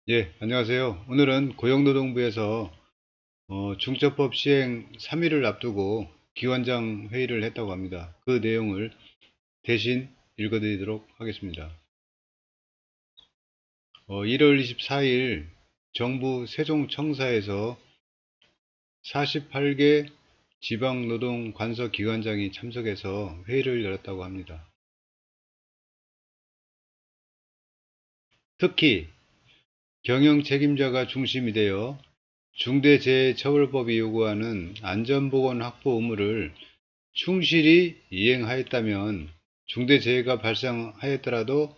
예, 안녕하세요. 오늘은 고용노동부에서 중처법 시행 3일을 앞두고 기관장 회의를 했다고 합니다. 그 내용을 대신 읽어드리도록 하겠습니다. 1월 24일 정부 세종청사에서 48개 지방노동관서기관장이 참석해서 회의를 열었다고 합니다. 특히 경영 책임자가 중심이 되어 중대재해처벌법이 요구하는 안전보건 확보 의무를 충실히 이행하였다면 중대재해가 발생하였더라도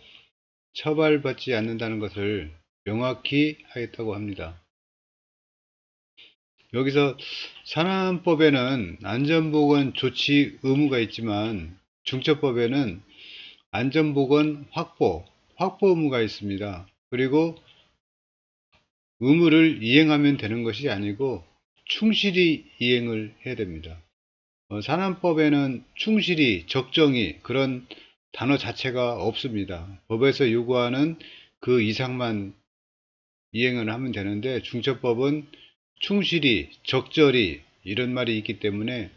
처벌받지 않는다는 것을 명확히 하였다고 합니다. 여기서 산안법에는 안전보건 조치 의무가 있지만 중처법에는 안전보건 확보 의무가 있습니다. 그리고 의무를 이행하면 되는 것이 아니고 충실히 이행을 해야 됩니다. 산안법에는 충실히, 적정히 그런 단어 자체가 없습니다. 법에서 요구하는 그 이상만 이행을 하면 되는데 중처법은 충실히, 적절히 이런 말이 있기 때문에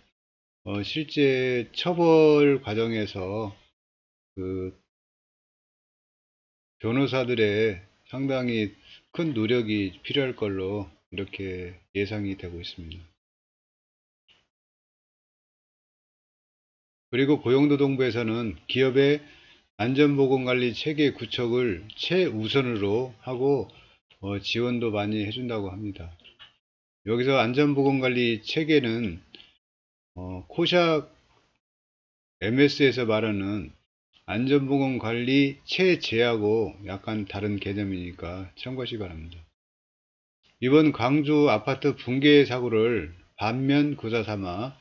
실제 처벌 과정에서 그 변호사들의 상당히 큰 노력이 필요할 걸로 이렇게 예상이 되고 있습니다. 그리고 고용노동부에서는 기업의 안전보건관리 체계 구축을 최우선으로 하고 지원도 많이 해준다고 합니다. 여기서 안전보건관리 체계는 코샥 MS에서 말하는 안전보건관리 체제하고 약간 다른 개념이니까 참고하시기 바랍니다. 이번 광주 아파트 붕괴 사고를 반면 교사 삼아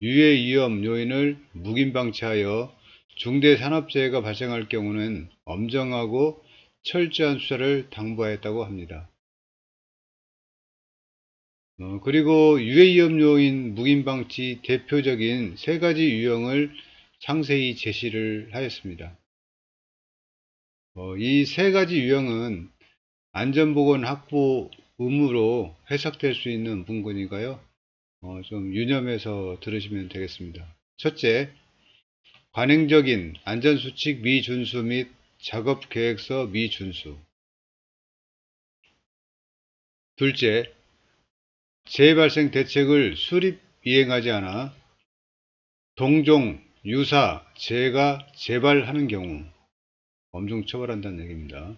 유해 위험 요인을 묵인 방치하여 중대산업재해가 발생할 경우는 엄정하고 철저한 수사를 당부하였다고 합니다. 그리고 유해 위험 요인 묵인 방치 대표적인 세 가지 유형을 상세히 제시를 하였습니다. 이 세 가지 유형은 안전보건 확보 의무로 해석될 수 있는 문구니까요. 좀 유념해서 들으시면 되겠습니다. 첫째, 관행적인 안전수칙 미준수 및 작업계획서 미준수. 둘째, 재발생 대책을 수립 이행하지 않아 동종, 유사, 재해가 재발하는 경우 엄중 처벌한다는 얘기입니다.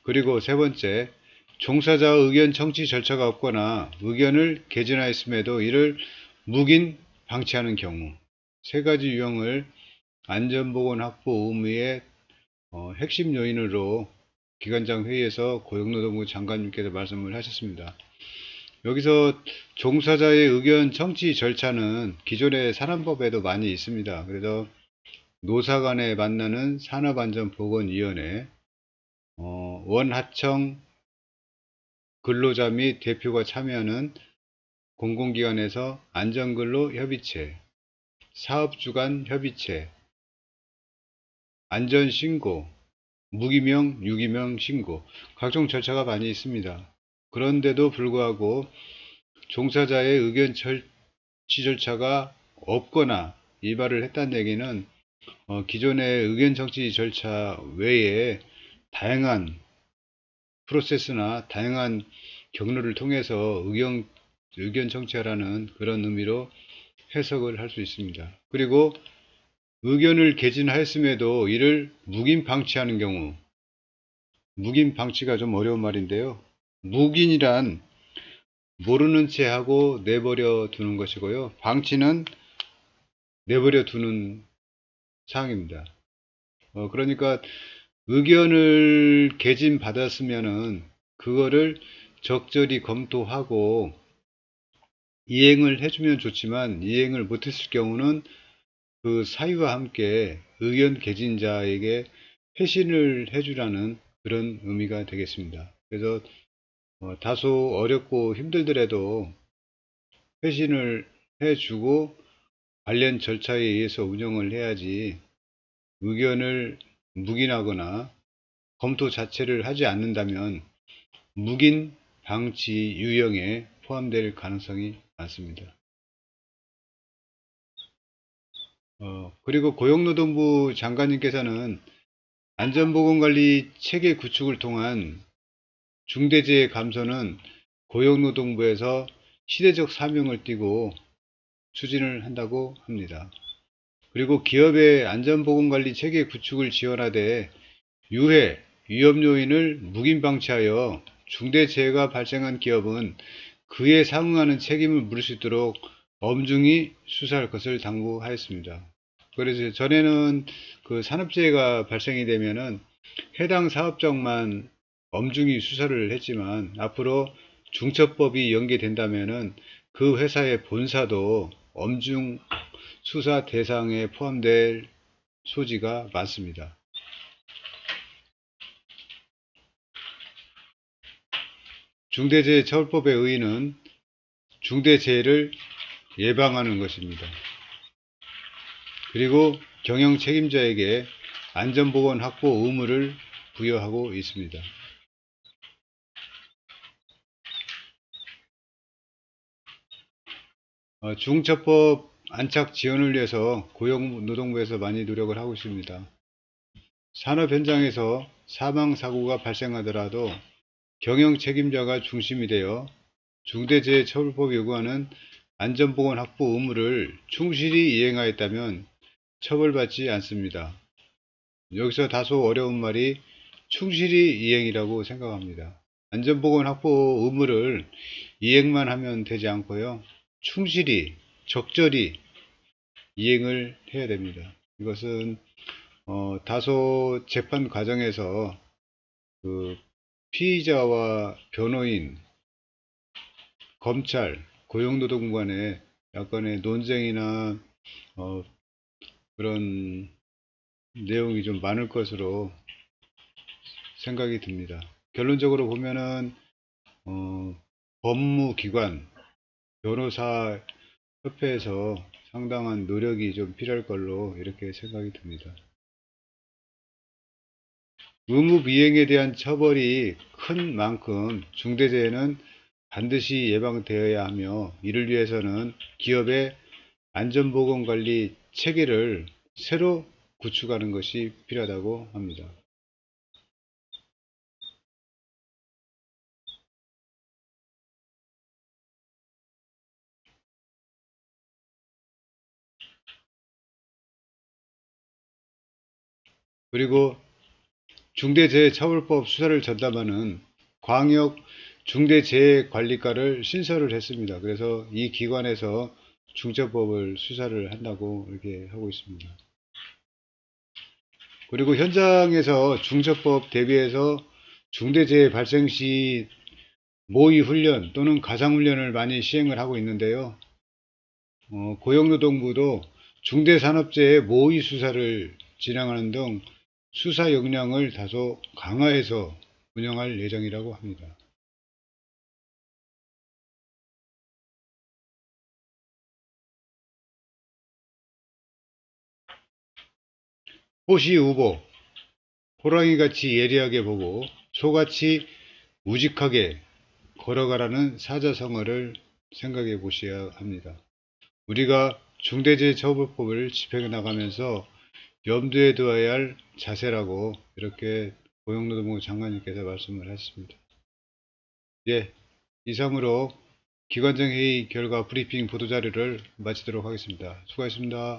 그리고 세 번째, 종사자 의견 청취 절차가 없거나 의견을 개진하였음에도 이를 묵인 방치하는 경우 세 가지 유형을 안전보건 확보 의무의 핵심 요인으로 기관장 회의에서 고용노동부 장관님께서 말씀을 하셨습니다. 여기서 종사자의 의견 청취 절차는 기존의 산안법에도 많이 있습니다. 그래서 노사 간에 만나는 산업안전보건위원회, 원하청 근로자 및 대표가 참여하는 공공기관에서 안전근로 협의체, 사업주간 협의체, 안전신고, 무기명, 유기명 신고, 각종 절차가 많이 있습니다. 그런데도 불구하고 종사자의 의견 청취 절차가 없거나 위반을 했다는 얘기는 기존의 의견 청취 절차 외에 다양한 프로세스나 다양한 경로를 통해서 의견 청취하라는 그런 의미로 해석을 할 수 있습니다. 그리고 의견을 개진하였음에도 이를 묵인 방치하는 경우, 묵인 방치가 좀 어려운 말인데요. 묵인이란 모르는 채 하고 내버려 두는 것이고요. 방치는 내버려 두는 사항입니다. 그러니까 의견을 개진 받았으면은 그거를 적절히 검토하고 이행을 해주면 좋지만 이행을 못했을 경우는 그 사유와 함께 의견 개진자에게 회신을 해주라는 그런 의미가 되겠습니다. 그래서 다소 어렵고 힘들더라도 회신을 해주고 관련 절차에 의해서 운영을 해야지 의견을 묵인하거나 검토 자체를 하지 않는다면 묵인 방치 유형에 포함될 가능성이 많습니다. 그리고 고용노동부 장관님께서는 안전보건관리 체계 구축을 통한 중대재해 감소는 고용노동부에서 시대적 사명을 띠고 추진을 한다고 합니다. 그리고 기업의 안전보건관리 체계 구축을 지원하되 유해, 위험요인을 묵인 방치하여 중대재해가 발생한 기업은 그에 상응하는 책임을 물을 수 있도록 엄중히 수사할 것을 당부하였습니다. 그래서 전에는 그 산업재해가 발생이 되면은 해당 사업장만 엄중히 수사를 했지만 앞으로 중처법이 연계된다면은 그 회사의 본사도 엄중 수사 대상에 포함될 소지가 많습니다. 중대재해처벌법의 의의는 중대재해를 예방하는 것입니다. 그리고 경영 책임자에게 안전보건 확보 의무를 부여하고 있습니다. 중처법 안착 지원을 위해서 고용노동부에서 많이 노력을 하고 있습니다. 산업 현장에서 사망사고가 발생하더라도 경영 책임자가 중심이 되어 중대재해처벌법이 요구하는 안전보건 확보 의무를 충실히 이행하였다면 처벌받지 않습니다. 여기서 다소 어려운 말이 충실히 이행이라고 생각합니다. 안전보건 확보 의무를 이행만 하면 되지 않고요. 충실히, 적절히 이행을 해야 됩니다. 이것은 다소 재판 과정에서 그 피의자와 변호인, 검찰, 고용노동부 간의 약간의 논쟁이나 그런 내용이 좀 많을 것으로 생각이 듭니다. 결론적으로 보면은 법무기관, 변호사 협회에서 상당한 노력이 좀 필요할 걸로 이렇게 생각이 듭니다. 의무 비행에 대한 처벌이 큰 만큼 중대재해는 반드시 예방되어야 하며 이를 위해서는 기업의 안전보건관리 체계를 새로 구축하는 것이 필요하다고 합니다. 그리고 중대재해처벌법 수사를 전담하는 광역 중대재해관리과를 신설을 했습니다. 그래서 이 기관에서 중처법을 수사를 한다고 이렇게 하고 있습니다. 그리고 현장에서 중처법 대비해서 중대재해 발생 시 모의훈련 또는 가상훈련을 많이 시행을 하고 있는데요. 고용노동부도 중대산업재해 모의 수사를 진행하는 등 수사 역량을 다소 강화해서 운영할 예정이라고 합니다. 호시우보, 호랑이같이 예리하게 보고 소같이 우직하게 걸어가라는 사자성어를 생각해 보셔야 합니다. 우리가 중대재해처벌법을 집행해 나가면서 염두에 두어야 할 자세라고 이렇게 고용노동부 장관님께서 말씀을 하셨습니다. 예, 이상으로 기관장 회의 결과 브리핑 보도자료를 마치도록 하겠습니다. 수고하셨습니다.